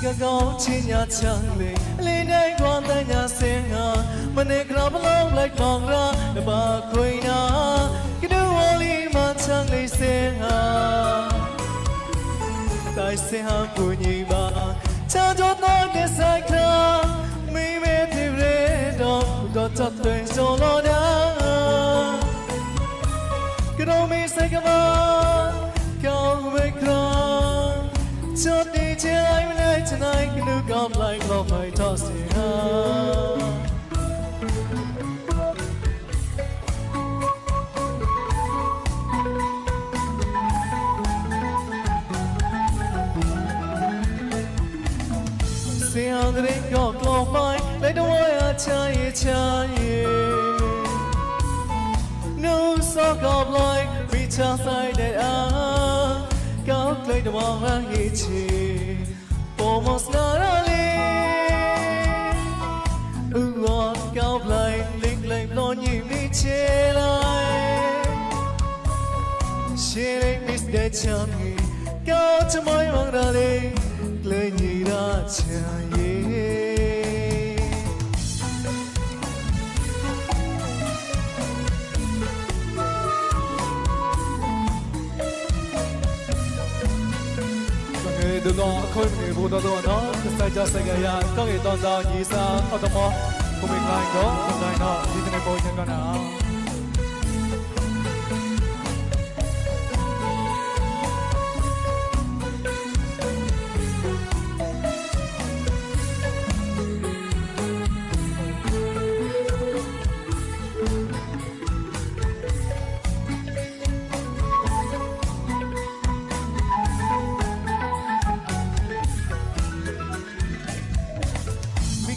个高亲呀强烈，里内光的呀声啊，门内克拉不隆来光啊，那把亏呐，给的我里嘛强烈声啊，大声喊不你吧，唱着那个赛克，没没的人都都在对着我呢，给到没赛克嘛，高没克。Cho đi chơi ai bên đây tonight can do come like love my tossing See how the ring go close by like the way I chai No sock of like we just like that Cao lấy đôi mong ra hi chi, bỏ một nở lên. Ngọt cao lấy linh linh lo nhịp đi chơi lại. Chơi lên miss để chăm hi, cao cho môi mong ra lên, lấy nhị ra chơi. Đừng lo khơi mình vô đó nó sai cho sai cái ya có người toàn ra gì sao ở trong mò của mình lại có hôm nay nó đi thế này bồi nhân con nào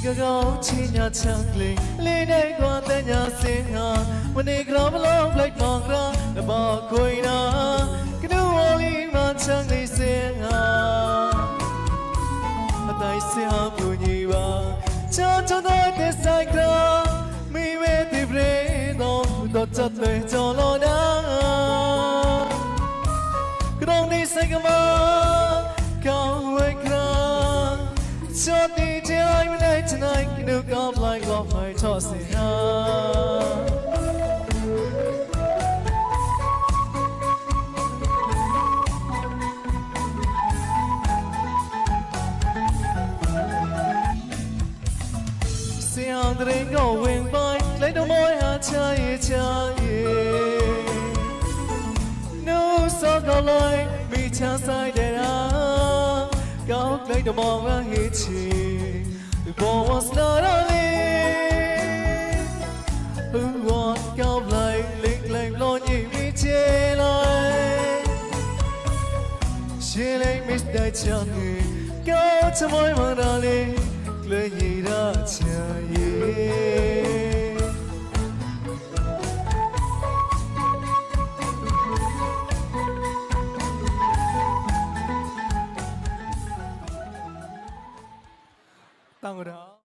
个高亲呀强烈，里内光的呀声啊，门内克拉不隆来光啊，那把亏呐，给的我里嘛强烈声啊，大声喊不你吧，唱着那个赛克，没没的不认同，都在对着我呢，可当你赛克嘛，高为克。So DJ I'm night tonight can you come like love my tossing See how the rain going by like the boy had chai No sock of light me chance I did Cao lấy đôi mong ra hi chi, bỏ một nở lên. Ngọt cao lấy linh linh lo nhịp đi chơi lại. Chơi lên miss đại chẳng người, cao cho môi mong ra lên, lấy nhị ra chơi.